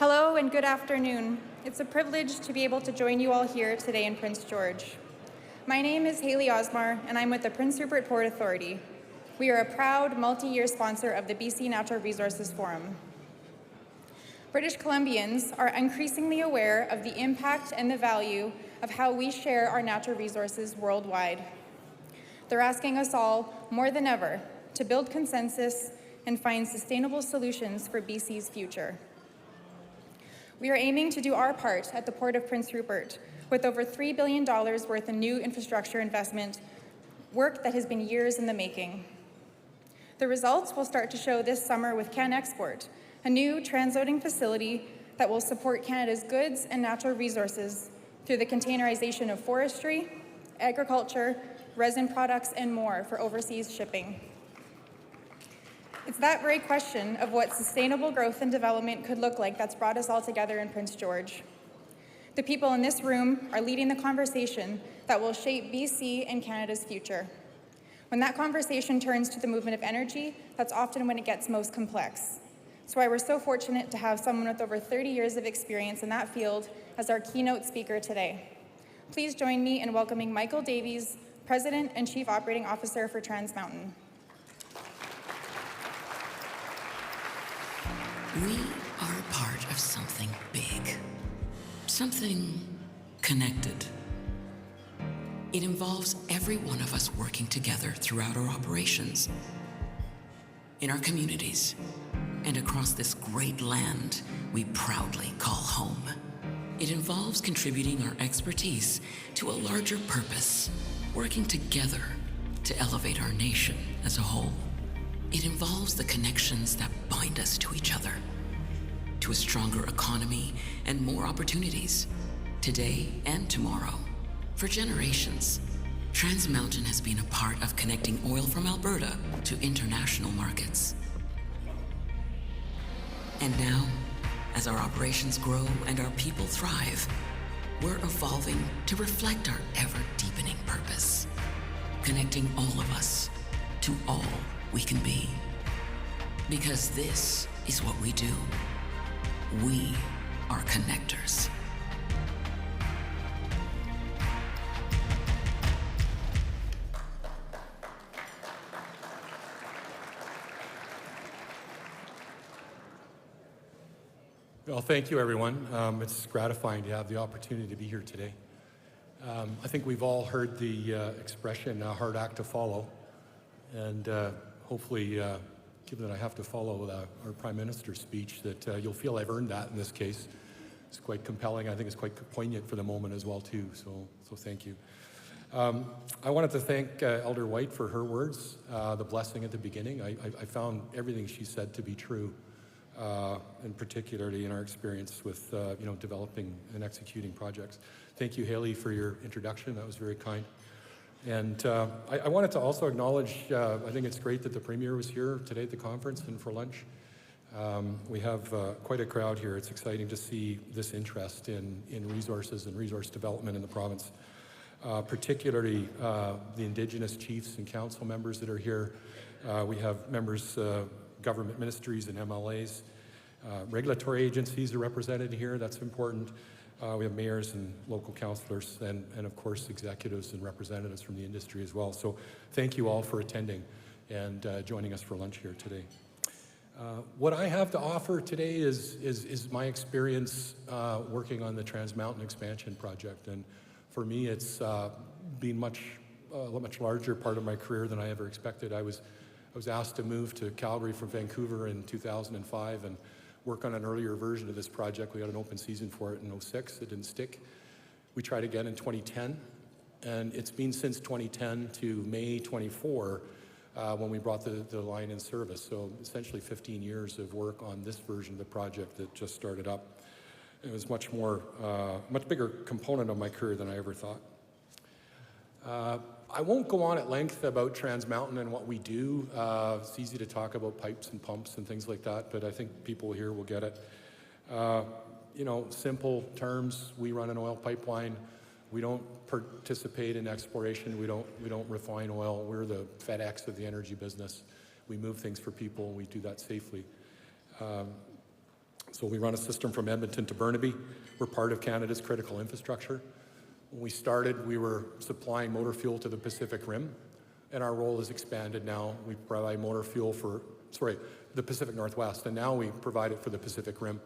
Hello and good afternoon. It's a privilege to be able to join you all here today in Prince George. My name is Haley Osmar, and I'm with the Prince Rupert Port Authority. We are a proud multi-year sponsor of the BC Natural Resources Forum. British Columbians are increasingly aware of the impact and the value of how we share our natural resources worldwide. They're asking us all, more than ever, to build consensus and find sustainable solutions for BC's future. We are aiming to do our part at the Port of Prince Rupert with over $3 billion worth of new infrastructure investment, work that has been years in the making. The results will start to show this summer with CanExport, a new transloading facility that will support Canada's goods and natural resources through the containerization of forestry, agriculture, resin products, and more for overseas shipping. It's that very question of what sustainable growth and development could look like that's brought us all together in Prince George. The people in this room are leading the conversation that will shape BC and Canada's future. When that conversation turns to the movement of energy, that's often when it gets most complex. That's why we're so fortunate to have someone with over 30 years of experience in that field as our keynote speaker today. Please join me in welcoming Michael Davies, President and Chief Operating Officer for Trans Mountain. We are a part of something big, something connected. It involves every one of us working together throughout our operations, in our communities, and across this great land we proudly call home. It involves contributing our expertise to a larger purpose, working together to elevate our nation as a whole. It involves the connections that bind us to each other, to a stronger economy and more opportunities, today and tomorrow. For generations, Trans Mountain has been a part of connecting oil from Alberta to international markets. And now, as our operations grow and our people thrive, we're evolving to reflect our ever-deepening purpose, connecting all of us to all we can be. Because this is what we do. We are connectors. Well, thank you, everyone. It's gratifying to have the opportunity to be here today. I think we've all heard the expression, a hard act to follow. And hopefully, given that I have to follow our Prime Minister's speech, that you'll feel I've earned that in this case. It's quite compelling. I think it's quite poignant for the moment as well, too. So thank you. I wanted to thank Elder White for her words, the blessing at the beginning. I found everything she said to be true, and particularly in our experience with developing and executing projects. Thank you, Haley, for your introduction. That was very kind. And I wanted to also acknowledge, I think it's great that the Premier was here today at the conference and for lunch. We have quite a crowd here. It's exciting to see this interest in resources and resource development in the province, particularly the Indigenous chiefs and council members that are here. We have members, government ministries and MLAs. Regulatory agencies are represented here. That's important. We have mayors and local councillors and of course executives and representatives from the industry as well. So thank you all for attending and joining us for lunch here today. What I have to offer today is my experience working on the Trans Mountain expansion project, and for me it's been a much larger part of my career than I ever expected. I was asked to move to Calgary from Vancouver in 2005 and work on an earlier version of this project. We had an open season for it in 2006. It didn't stick. We tried again in 2010, and it's been since 2010 to May 24 when we brought the line in service. So essentially 15 years of work on this version of the project that just started up. It was much bigger component of my career than I ever thought. I won't go on at length about Trans Mountain and what we do. It's easy to talk about pipes and pumps and things like that, but I think people here will get it. Simple terms, we run an oil pipeline. We don't participate in exploration. We don't refine oil. We're the FedEx of the energy business. We move things for people, and we do that safely. So we run a system from Edmonton to Burnaby. We're part of Canada's critical infrastructure. When we started, we were supplying motor fuel to the Pacific Rim, and our role has expanded now. We provide motor fuel for, the Pacific Northwest, and now we provide it for the Pacific Rim.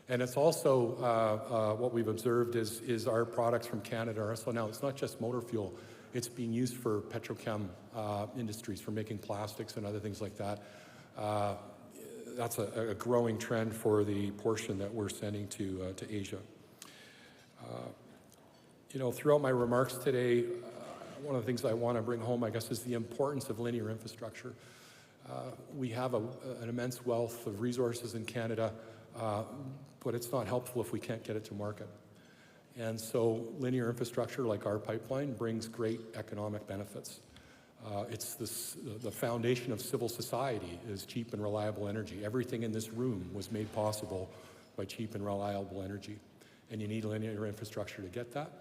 And it's also, what we've observed is our products from Canada. So now it's not just motor fuel, it's being used for petrochem industries, for making plastics and other things like that. That's a growing trend for the portion that we're sending to Asia. Throughout my remarks today, one of the things I want to bring home, I guess, is the importance of linear infrastructure. We have an immense wealth of resources in Canada, but it's not helpful if we can't get it to market. And so linear infrastructure like our pipeline brings great economic benefits. It's the foundation of civil society is cheap and reliable energy. Everything in this room was made possible by cheap and reliable energy. And you need linear infrastructure to get that.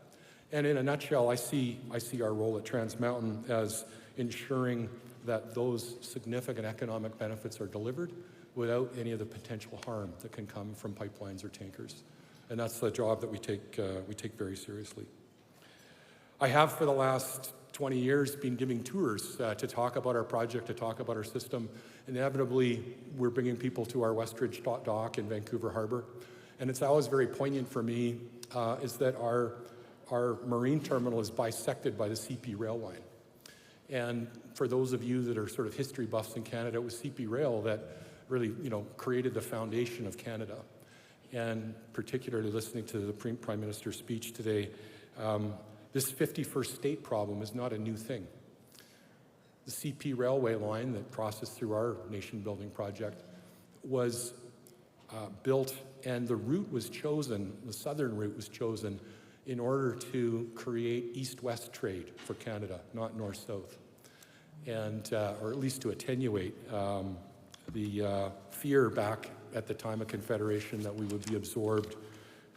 And in a nutshell, I see our role at Trans Mountain as ensuring that those significant economic benefits are delivered without any of the potential harm that can come from pipelines or tankers. And that's the job that we take very seriously. I have, for the last 20 years, been giving tours to talk about our project, to talk about our system. Inevitably, we're bringing people to our Westridge dock in Vancouver Harbor. And it's always very poignant for me is that our marine terminal is bisected by the CP rail line. And for those of you that are sort of history buffs in Canada, it was CP Rail that really, created the foundation of Canada. And particularly listening to the Prime Minister's speech today, this 51st state problem is not a new thing. The CP railway line that crosses through our nation-building project was built, and the route was chosen, the southern route was chosen, in order to create east-west trade for Canada, not north-south, and or at least to attenuate the fear back at the time of Confederation that we would be absorbed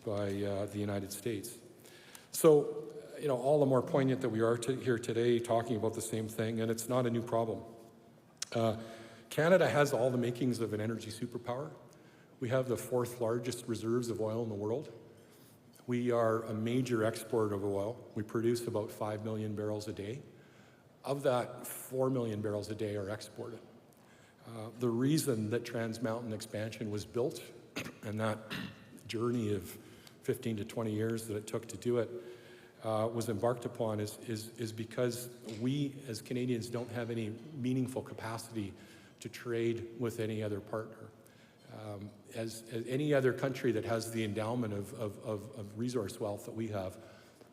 by the United States. So, all the more poignant that we are here today talking about the same thing, and it's not a new problem. Canada has all the makings of an energy superpower. We have the 4th largest reserves of oil in the world. We are a major exporter of oil. We produce about 5 million barrels a day. Of that, 4 million barrels a day are exported. The reason that Trans Mountain expansion was built and that journey of 15 to 20 years that it took to do it was embarked upon is because we as Canadians don't have any meaningful capacity to trade with any other partner. As any other country that has the endowment of resource wealth that we have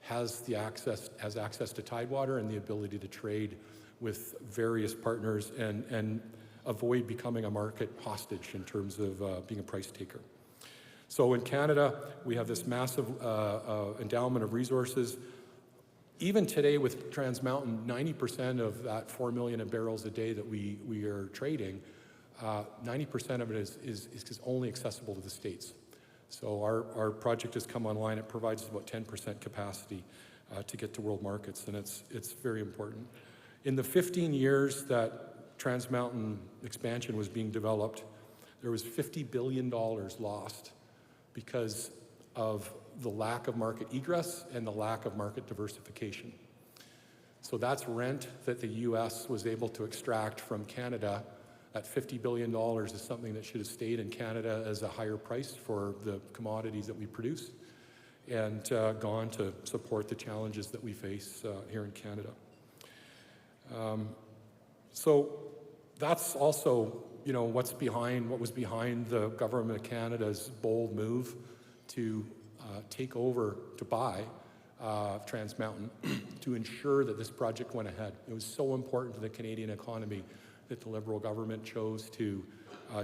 has access to tidewater and the ability to trade with various partners and avoid becoming a market hostage in terms of being a price taker. So in Canada, we have this massive endowment of resources. Even today with Trans Mountain, 90% of that 4 million barrels a day that we are trading, 90% of it is only accessible to the States. So our project has come online. It provides about 10% capacity to get to world markets, and it's very important. In the 15 years that Trans Mountain expansion was being developed, there was $50 billion lost because of the lack of market egress and the lack of market diversification. So that's rent that the US was able to extract from Canada. That $50 billion is something that should have stayed in Canada as a higher price for the commodities that we produce and gone to support the challenges that we face here in Canada. So that's also, what was behind the government of Canada's bold move to buy Trans Mountain to ensure that this project went ahead. It was so important to the Canadian economy that the Liberal government chose to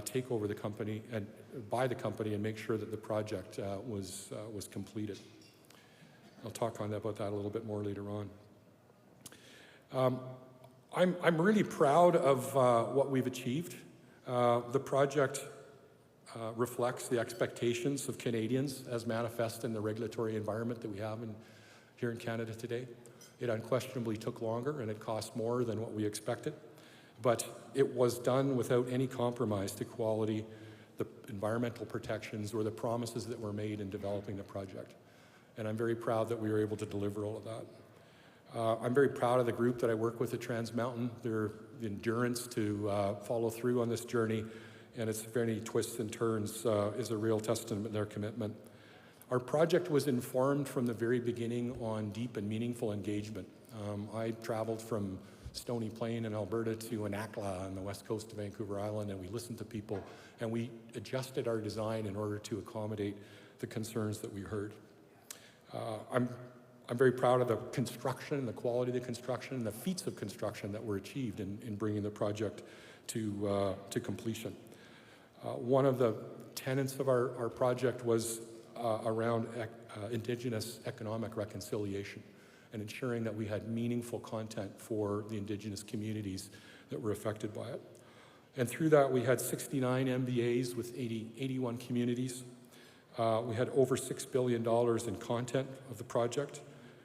take over the company and buy the company and make sure that the project was completed. I'll talk about that a little bit more later on. I'm really proud of what we've achieved. The project reflects the expectations of Canadians as manifest in the regulatory environment that we have here in Canada today. It unquestionably took longer and it cost more than what we expected, but it was done without any compromise to quality, the environmental protections or the promises that were made in developing the project. And I'm very proud that we were able to deliver all of that. I'm very proud of the group that I work with at Trans Mountain. Their endurance to follow through on this journey and its many twists and turns is a real testament to their commitment. Our project was informed from the very beginning on deep and meaningful engagement. I traveled from Stony Plain in Alberta to Anakla on the west coast of Vancouver Island, and we listened to people, and we adjusted our design in order to accommodate the concerns that we heard. I'm very proud of the construction, the quality of the construction, and the feats of construction that were achieved in bringing the project to completion. One of the tenets of our project was around Indigenous economic reconciliation and ensuring that we had meaningful content for the Indigenous communities that were affected by it. And through that, we had 69 MBAs with 81 communities. We had over $6 billion in content of the project,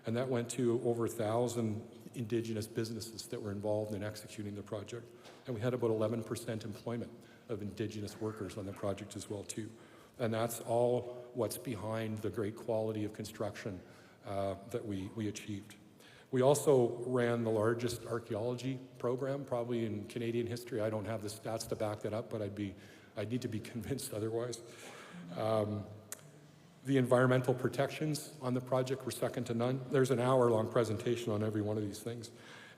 and that went to over 1,000 Indigenous businesses that were involved in executing the project. And we had about 11% employment of Indigenous workers on the project as well, too. And that's all what's behind the great quality of construction that we achieved. We also ran the largest archaeology program, probably in Canadian history. I don't have the stats to back that up, but I'd need to be convinced otherwise. The environmental protections on the project were second to none. There's an hour-long presentation on every one of these things.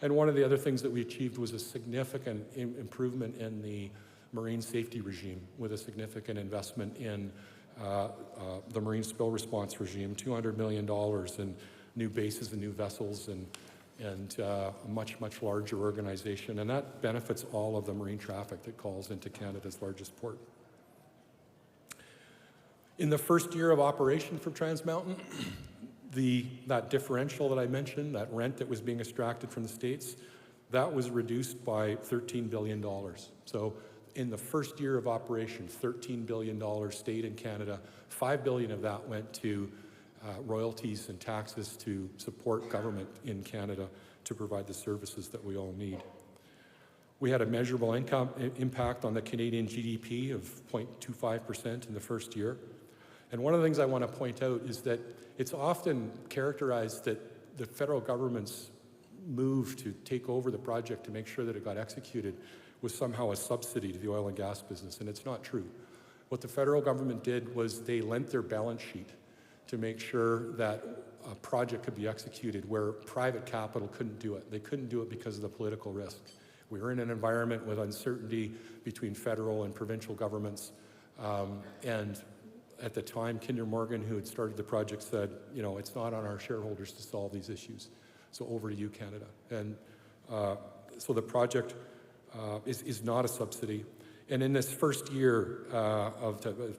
And one of the other things that we achieved was a significant improvement in the marine safety regime with a significant investment in the marine spill response regime, $200 million in new bases and new vessels and a much, much larger organization. And that benefits all of the marine traffic that calls into Canada's largest port. In the first year of operation for Trans Mountain, that differential that I mentioned, that rent that was being extracted from the states, that was reduced by $13 billion. So in the first year of operation, $13 billion stayed in Canada. $5 billion of that went to royalties and taxes to support government in Canada to provide the services that we all need. We had a measurable impact on the Canadian GDP of 0.25% in the first year. And one of the things I want to point out is that it's often characterized that the federal government's move to take over the project to make sure that it got executed was somehow a subsidy to the oil and gas business, and it's not true. What the federal government did was they lent their balance sheet to make sure that a project could be executed where private capital couldn't do it. They couldn't do it because of the political risk. We were in an environment with uncertainty between federal and provincial governments, and at the time, Kinder Morgan, who had started the project, said, you know, it's not on our shareholders to solve these issues. So over to you, Canada. And so the project is not a subsidy. And in this first year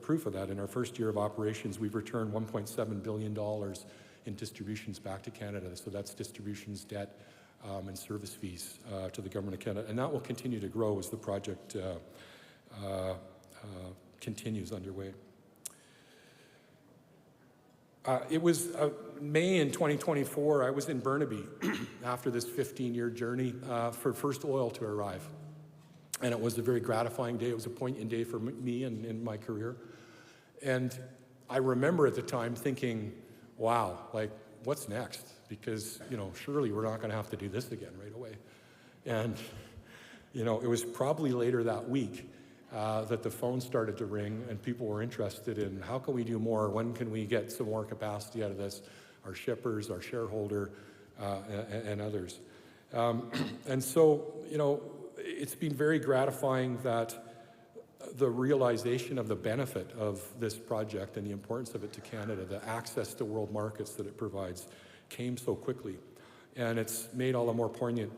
proof of that, in our first year of operations, we've returned $1.7 billion in distributions back to Canada. So that's distributions, debt, and service fees to the Government of Canada. And that will continue to grow as the project continues underway. It was May in 2024, I was in Burnaby after this 15-year journey for first oil to arrive. And it was a very gratifying day. It was a point-in day for me and in my career. And I remember at the time thinking, wow, like, what's next? Because, you know, surely we're not going to have to do this again right away. And, you know, it was probably later that week that the phone started to ring and people were interested in how can we do more? When can we get some more capacity out of this? Our shippers, our shareholder, and others. And so, you know, it's been very gratifying that the realization of the benefit of this project and the importance of it to Canada, the access to world markets that it provides, came so quickly. And it's made all the more poignant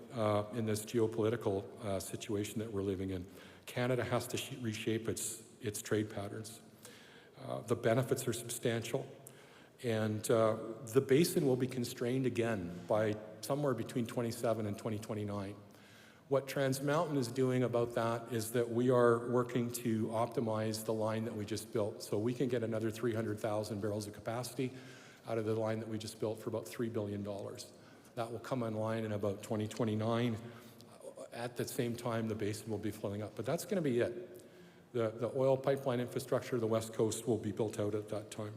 in this geopolitical situation that we're living in. Canada has to reshape its trade patterns. The benefits are substantial, and the basin will be constrained again by somewhere between 27 and 2029. What Trans Mountain is doing about that is that we are working to optimize the line that we just built, so we can get another 300,000 barrels of capacity out of the line that we just built for about $3 billion. That will come online in about 2029. At the same time, the basin will be filling up. But that's going to be it. The oil pipeline infrastructure of the West Coast will be built out at that time.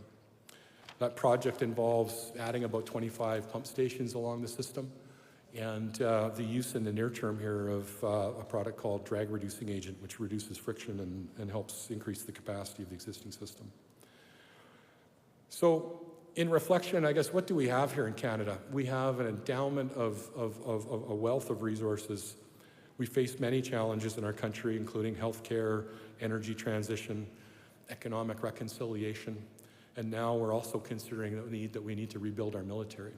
That project involves adding about 25 pump stations along the system and the use in the near term here of a product called drag reducing agent, which reduces friction and helps increase the capacity of the existing system. So in reflection, I guess, what do we have here in Canada? We have an endowment of a wealth of resources. We face many challenges in our country, including healthcare, energy transition, economic reconciliation, and now we're also considering that we need to rebuild our military.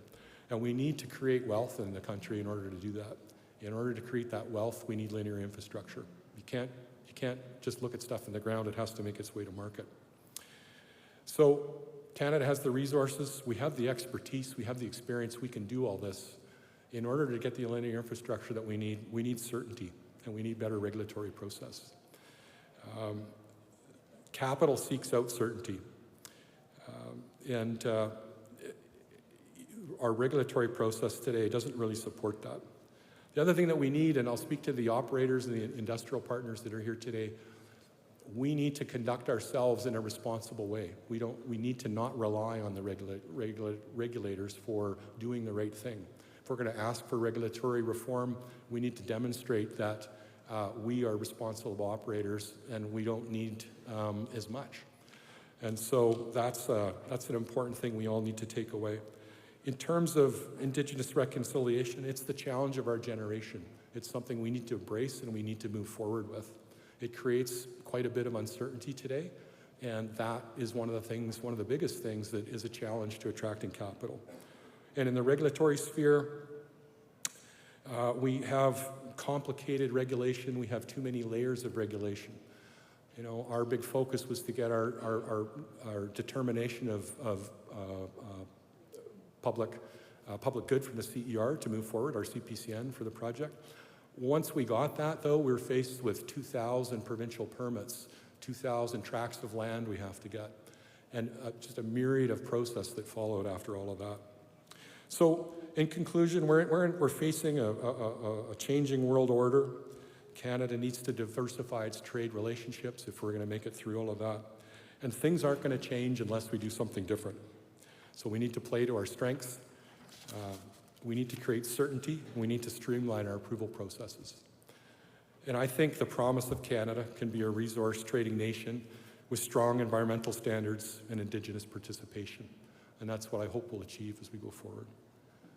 And we need to create wealth in the country in order to do that. In order to create that wealth, we need linear infrastructure. You can't just look at stuff in the ground, it has to make its way to market. So Canada has the resources, we have the expertise, we have the experience, we can do all this. In order to get the linear infrastructure that we need certainty, and we need better regulatory process. Capital seeks out certainty. Our regulatory process today doesn't really support that. The other thing that we need, and I'll speak to the operators and the industrial partners that are here today, we need to conduct ourselves in a responsible way. We need to not rely on the regulators for doing the right thing. If we're going to ask for regulatory reform, we need to demonstrate that we are responsible operators and we don't need as much. And so that's an important thing we all need to take away. In terms of Indigenous reconciliation, it's the challenge of our generation. It's something we need to embrace and we need to move forward with. It creates quite a bit of uncertainty today, and that is one of the biggest things that is a challenge to attracting capital. And in the regulatory sphere, we have complicated regulation. We have too many layers of regulation. You know, our big focus was to get our determination of public good from the CER to move forward, our CPCN for the project. Once we got that, though, we were faced with 2,000 provincial permits, 2,000 tracts of land we have to get, and just a myriad of process that followed after all of that. So, in conclusion, we're facing a changing world order. Canada needs to diversify its trade relationships if we're going to make it through all of that. And things aren't going to change unless we do something different. So we need to play to our strengths. We need to create certainty. We need to streamline our approval processes. And I think the promise of Canada can be a resource trading nation with strong environmental standards and Indigenous participation. And that's what I hope we'll achieve as we go forward.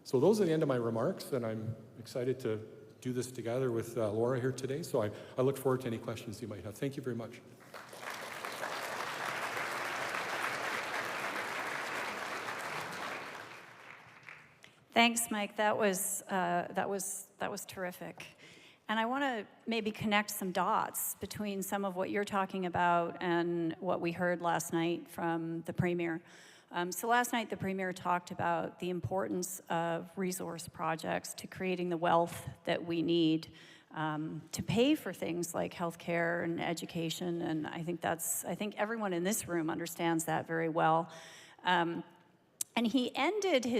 So those are the end of my remarks, and I'm excited to do this together with Laura here today. So I look forward to any questions you might have. Thank you very much. Thanks, Mike. That was terrific. And I want to maybe connect some dots between some of what you're talking about and what we heard last night from the Premier. So last night, the Premier talked about the importance of resource projects to creating the wealth that we need to pay for things like healthcare and education. And I think everyone in this room understands that very well. And he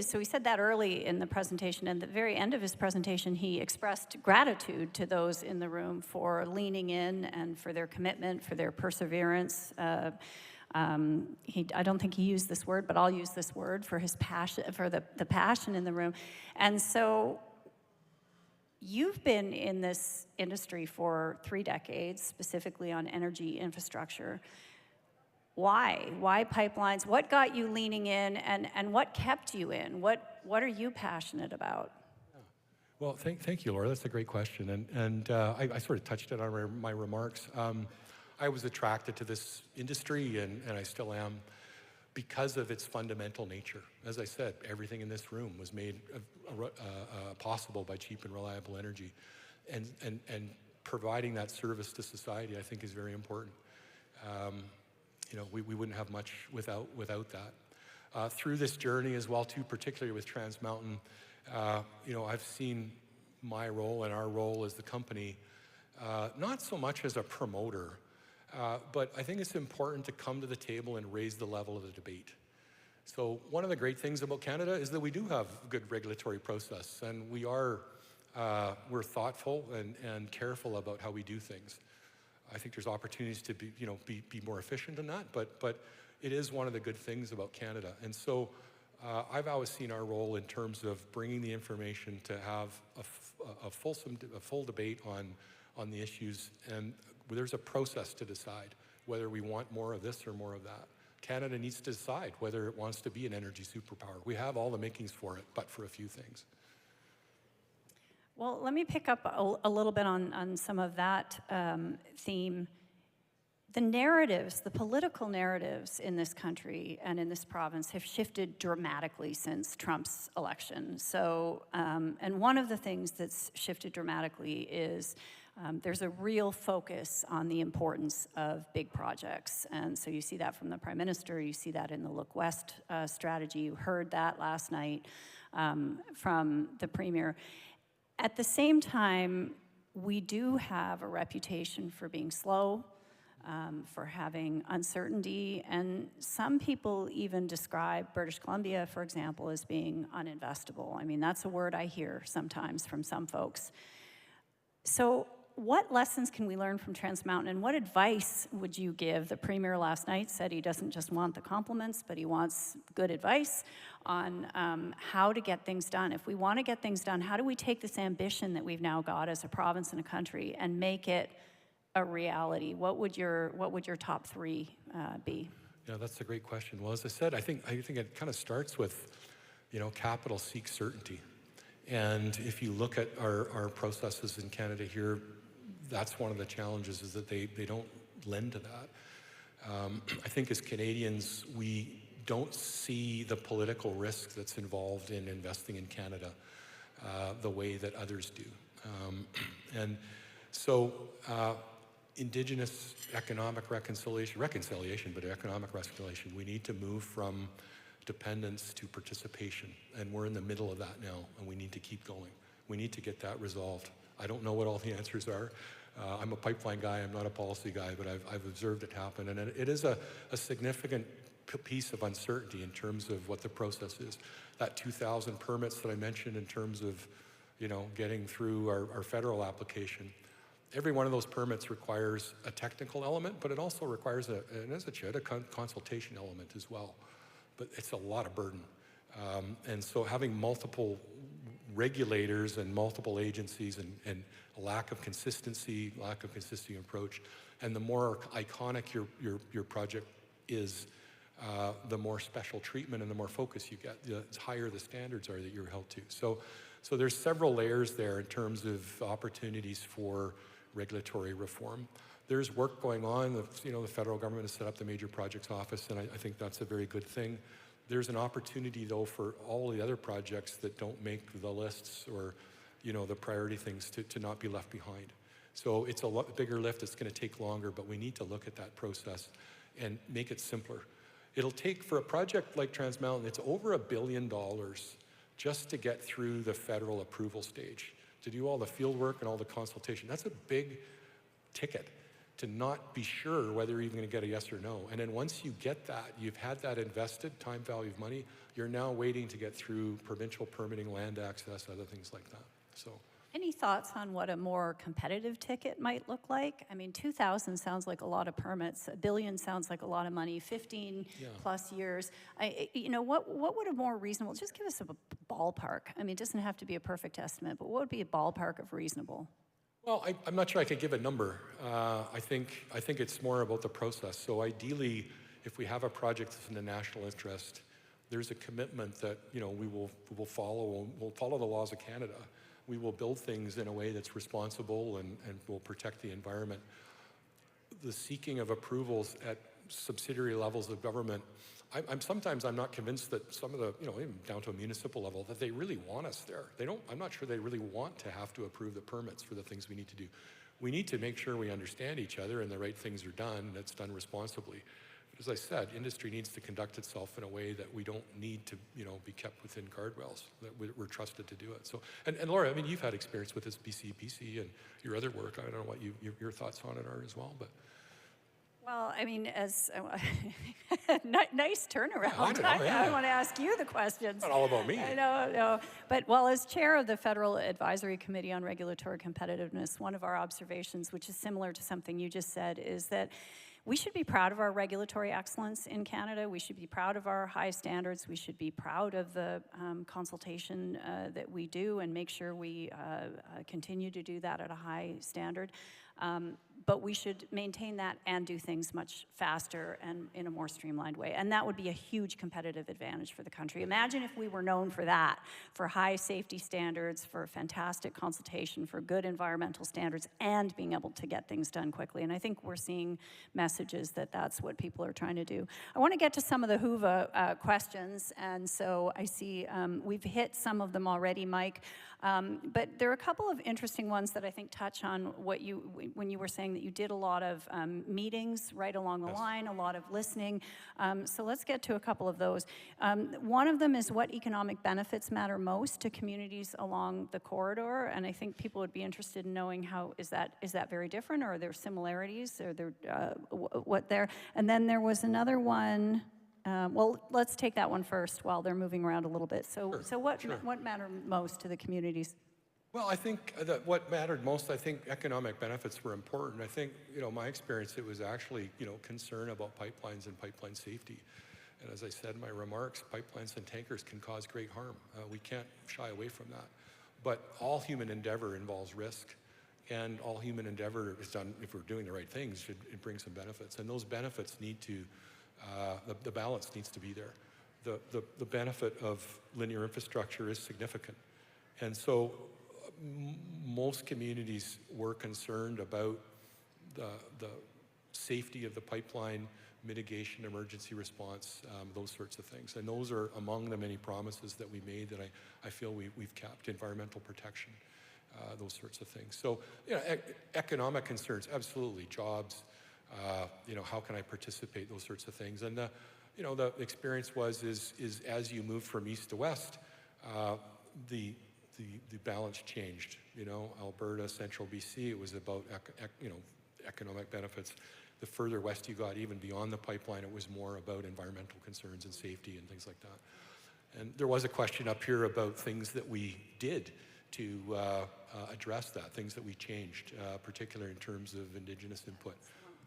so he said that early in the presentation, and at the very end of his presentation, he expressed gratitude to those in the room for leaning in and for their commitment, for their perseverance. I don't think he used this word, but I'll use this word for his passion, for the passion in the room. And so you've been in this industry for 3 decades, specifically on energy infrastructure. Why? Why pipelines? What got you leaning in, and what kept you in? What are you passionate about? Well, thank you, Laura. That's a great question, and I sort of touched it on my remarks. I was attracted to this industry, and I still am, because of its fundamental nature. As I said, everything in this room was made possible by cheap and reliable energy, and providing that service to society, I think, is very important. You know, we wouldn't have much without that. Through this journey as well, too, particularly with Trans Mountain, you know, I've seen my role and our role as the company, not so much as a promoter, but I think it's important to come to the table and raise the level of the debate. So one of the great things about Canada is that we do have a good regulatory process, and we're thoughtful and careful about how we do things. I think there's opportunities to be more efficient in that, but it is one of the good things about Canada. And so I've always seen our role in terms of bringing the information to have a full debate on the issues, and there's a process to decide whether we want more of this or more of that. Canada needs to decide whether it wants to be an energy superpower. We have all the makings for it, but for a few things. Well, let me pick up a little bit on some of that theme. The narratives, the political narratives in this country and in this province have shifted dramatically since Trump's election. So, and one of the things that's shifted dramatically is there's a real focus on the importance of big projects. And so you see that from the Prime Minister, you see that in the Look West strategy, you heard that last night from the Premier. At the same time, we do have a reputation for being slow, for having uncertainty, and some people even describe British Columbia, for example, as being uninvestable. I mean, that's a word I hear sometimes from some folks. So what lessons can we learn from Trans Mountain, and what advice would you give? The Premier last night said he doesn't just want the compliments, but he wants good advice on how to get things done. If we want to get things done, how do we take this ambition that we've now got as a province and a country and make it a reality? What would your top three be? Yeah, that's a great question. Well, as I said, I think it kind of starts with, capital seeks certainty. And if you look at our processes in Canada here, that's one of the challenges, is that they don't lend to that. I think as Canadians, we don't see the political risk that's involved in investing in Canada the way that others do. And so Indigenous economic reconciliation, but economic reconciliation, we need to move from dependence to participation, and we're in the middle of that now, and we need to keep going. We need to get that resolved. I don't know what all the answers are. I'm a pipeline guy, I'm not a policy guy, but I've observed it happen, and it is a significant piece of uncertainty in terms of what the process is. That 2,000 permits that I mentioned in terms of, getting through our federal application, every one of those permits requires a technical element, but it also requires a consultation element as well. But it's a lot of burden. And so having multiple regulators and multiple agencies and a lack of consistency approach, and the more iconic your project is, the more special treatment and the more focus you get, the higher the standards are that you're held to. So there's several layers there in terms of opportunities for regulatory reform. There's work going on. The federal government has set up the Major Projects Office, and I think that's a very good thing. There's an opportunity, though, for all the other projects that don't make the lists or, the priority things to not be left behind. So it's a lot bigger lift. It's going to take longer, but we need to look at that process and make it simpler. It'll take, for a project like Trans Mountain, it's over $1 billion just to get through the federal approval stage, to do all the field work and all the consultation. That's a big ticket to not be sure whether you're even going to get a yes or no. And then once you get that, you've had that invested, time value of money, you're now waiting to get through provincial permitting, land access, other things like that. So, any thoughts on what a more competitive ticket might look like? I mean, 2,000 sounds like a lot of permits. $1 billion sounds like a lot of money. 15 plus years. What would a more reasonable? Just give us a ballpark. I mean, it doesn't have to be a perfect estimate, but what would be a ballpark of reasonable? Well, I'm not sure I could give a number. I think it's more about the process. So ideally, if we have a project that's in the national interest, there's a commitment that we will follow. We'll follow the laws of Canada. We will build things in a way that's responsible and will protect the environment. The seeking of approvals at subsidiary levels of government, sometimes I'm not convinced that some of the, even down to a municipal level, that they really want us there. I'm not sure they really want to have to approve the permits for the things we need to do. We need to make sure we understand each other and the right things are done, and it's done responsibly. But as I said, industry needs to conduct itself in a way that we don't need to, be kept within guardrails, that we're trusted to do it. So, and Laura, I mean, you've had experience with this BCPC and your other work. I don't know what your thoughts on it are as well, but. Well, I mean, as nice turnaround. I don't know, yeah. I want to ask you the questions. Not all about me. I know, no. But well, as chair of the Federal Advisory Committee on Regulatory Competitiveness, one of our observations, which is similar to something you just said, is that we should be proud of our regulatory excellence in Canada. We should be proud of our high standards. We should be proud of the consultation that we do and make sure we continue to do that at a high standard. But we should maintain that and do things much faster and in a more streamlined way. And that would be a huge competitive advantage for the country. Imagine if we were known for that, for high safety standards, for fantastic consultation, for good environmental standards, and being able to get things done quickly. And I think we're seeing messages that that's what people are trying to do. I want to get to some of the HUVA questions. And so I see we've hit some of them already, Mike. But there are a couple of interesting ones that I think touch on what when you were saying that you did a lot of meetings right along the line, a lot of listening. So let's get to a couple of those. One of them is what economic benefits matter most to communities along the corridor, and I think people would be interested in knowing how is that very different, or are there similarities, or there what there? And then there was another one. Well, let's take that one first while they're moving around a little bit. So, what mattered most to the communities? Well, I think that what mattered most, I think economic benefits were important. I think, my experience, it was actually, concern about pipelines and pipeline safety. And as I said in my remarks, pipelines and tankers can cause great harm. We can't shy away from that. But all human endeavor involves risk. And all human endeavor is done, if we're doing the right things, it bring some benefits. And those benefits need to, the balance needs to be there. The benefit of linear infrastructure is significant. And so most communities were concerned about the safety of the pipeline, mitigation, emergency response, those sorts of things. And those are among the many promises that we made that I feel we've kept: environmental protection, those sorts of things. So, economic concerns, absolutely, jobs, how can I participate, those sorts of things. And the experience is as you move from east to west, the balance changed. Alberta, central BC, it was about economic benefits. The further west you got, even beyond the pipeline, it was more about environmental concerns and safety and things like that. And there was a question up here about things that we did to address that, things that we changed, particularly in terms of Indigenous input.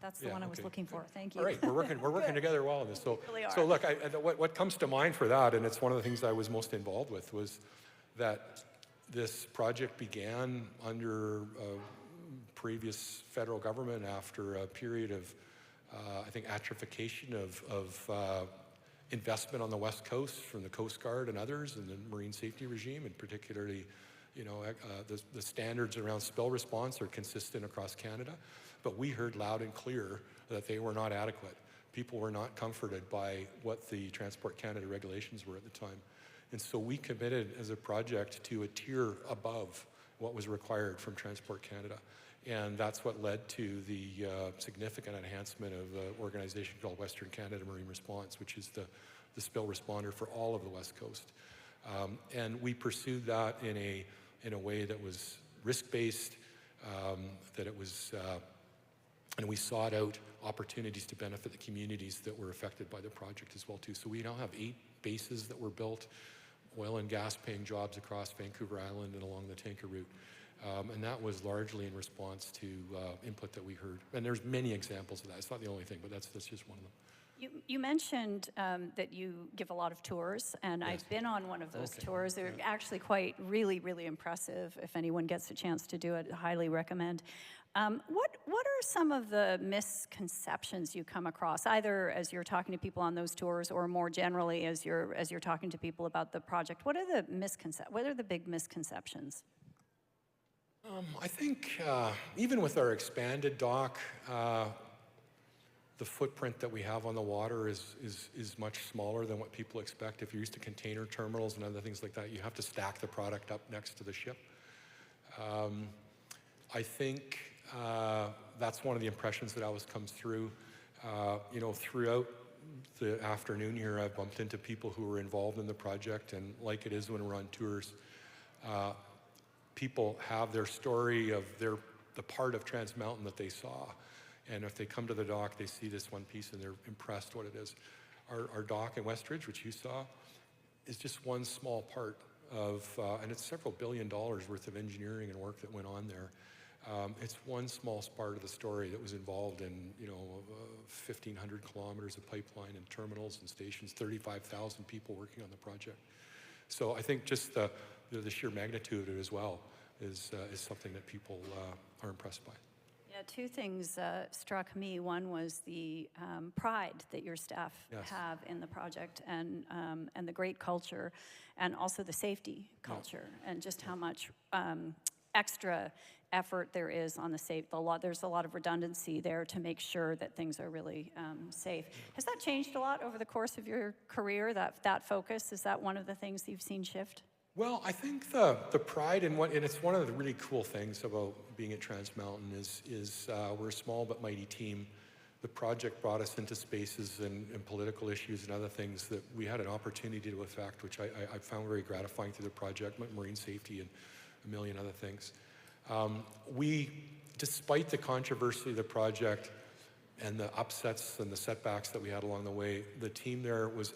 That's the one I was looking for. Thank you. All right, we're working together well on this. So, really are. So look, what comes to mind for that, and it's one of the things I was most involved with, was that this project began under previous federal government after a period of, I think, atrophication of investment on the West Coast from the Coast Guard and others, and the marine safety regime, and particularly, the standards around spill response are consistent across Canada. But we heard loud and clear that they were not adequate. People were not comforted by what the Transport Canada regulations were at the time. And so we committed as a project to a tier above what was required from Transport Canada. And that's what led to the significant enhancement of an organization called Western Canada Marine Response, which is the spill responder for all of the West Coast. And we pursued that in a way that was risk-based, that it was, and we sought out opportunities to benefit the communities that were affected by the project as well too. So we now have 8 bases that were built, oil and gas paying jobs across Vancouver Island and along the tanker route. And that was largely in response to input that we heard. And there's many examples of that. It's not the only thing, but that's just one of them. You mentioned that you give a lot of tours, and yes. I've been on one of those tours. They're actually really, really impressive. If anyone gets a chance to do it, I highly recommend. What are some of the misconceptions you come across, either as you're talking to people on those tours, or more generally as you're talking to people about the project? What are the big misconceptions? I think even with our expanded dock, the footprint that we have on the water is much smaller than what people expect. If you're used to container terminals and other things like that, you have to stack the product up next to the ship. I think that's one of the impressions that always comes through. Throughout the afternoon here, I've bumped into people who were involved in the project, and like it is when we're on tours, people have their story of the part of Trans Mountain that they saw. And if they come to the dock, they see this one piece and they're impressed what it is. Our dock in Westridge, which you saw, is just one small part of, and it's several $1 billion worth of engineering and work that went on there. It's one small part of the story that was involved in, 1,500 kilometers of pipeline and terminals and stations, 35,000 people working on the project. So I think just the sheer magnitude of it as well is something that people are impressed by. Yeah, two things struck me. One was the pride that your staff have in the project, and the great culture, and also the safety culture, and just how much extra effort there is on there's a lot of redundancy there to make sure that things are really safe. Has that changed a lot over the course of your career, that focus? Is that one of the things that you've seen shift? Well, I think the pride and it's one of the really cool things about being at Trans Mountain is we're a small but mighty team. The project brought us into spaces and political issues and other things that we had an opportunity to affect, which I found very gratifying through the project, marine safety and a million other things. Despite the controversy of the project and the upsets and the setbacks that we had along the way, the team there was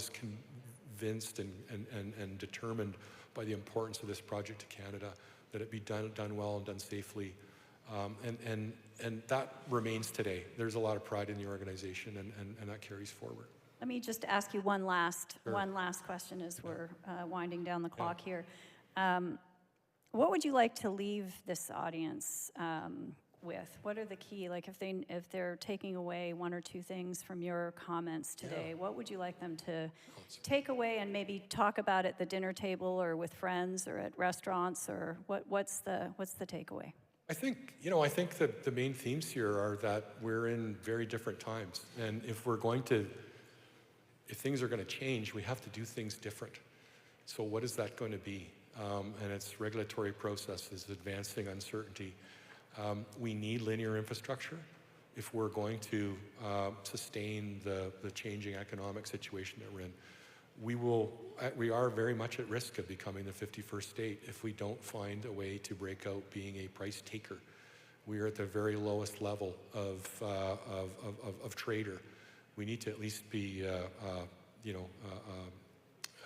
convinced and determined by the importance of this project to Canada, that it be done well and done safely. And that remains today. There's a lot of pride in the organization, and that carries forward. Let me just ask you one last question as we're winding down the clock here. What would you like to leave this audience with? What are the key, like if they're taking away one or two things from your comments today, what would you like them to take away and maybe talk about at the dinner table or with friends or at restaurants, or what's the takeaway? I think that the main themes here are that we're in very different times, and if things are going to change, we have to do things different. So what is that going to be? And it's regulatory processes, advancing uncertainty. We need linear infrastructure if we're going to sustain the changing economic situation that we're in. We are very much at risk of becoming the 51st state if we don't find a way to break out being a price taker. We are at the very lowest level of trader. We need to at least be a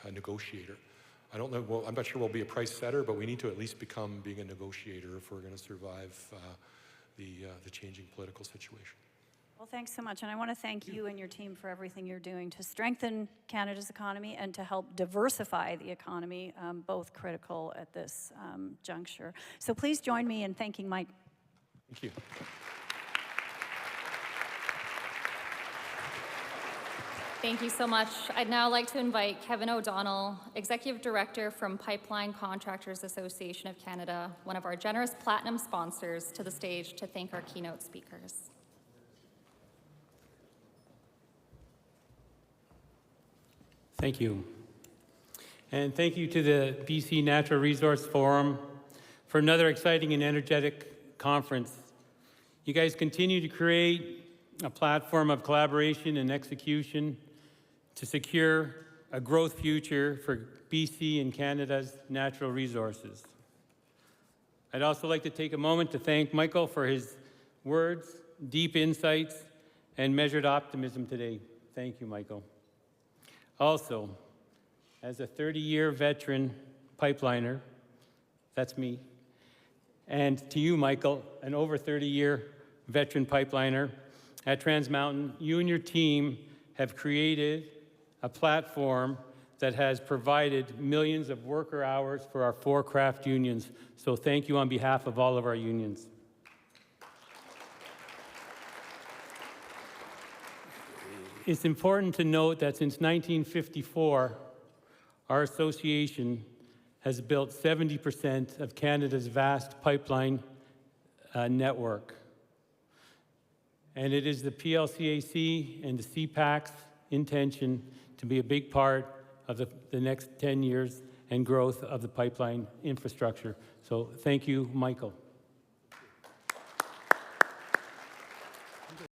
negotiator. I don't know. Well, I'm not sure we'll be a price setter, but we need to at least become being a negotiator if we're going to survive the changing political situation. Well, thanks so much, and I want to thank you and your team for everything you're doing to strengthen Canada's economy and to help diversify the economy, both critical at this juncture. So please join me in thanking Mike. Thank you. Thank you so much. I'd now like to invite Kevin O'Donnell, Executive Director from Pipeline Contractors Association of Canada, one of our generous platinum sponsors, to the stage to thank our keynote speakers. Thank you. And thank you to the BC Natural Resource Forum for another exciting and energetic conference. You guys continue to create a platform of collaboration and execution to secure a growth future for BC and Canada's natural resources. I'd also like to take a moment to thank Michael for his words, deep insights, and measured optimism today. Thank you, Michael. Also, as a 30-year veteran pipeliner, that's me, and to you, Michael, an over 30-year veteran pipeliner at Trans Mountain, you and your team have created a platform that has provided millions of worker hours for our 4 craft unions. So thank you on behalf of all of our unions. It's important to note that since 1954, our association has built 70% of Canada's vast pipeline network. And it is the PLCAC and the CPAC's intention to be a big part of the next 10 years and growth of the pipeline infrastructure. So thank you, Michael.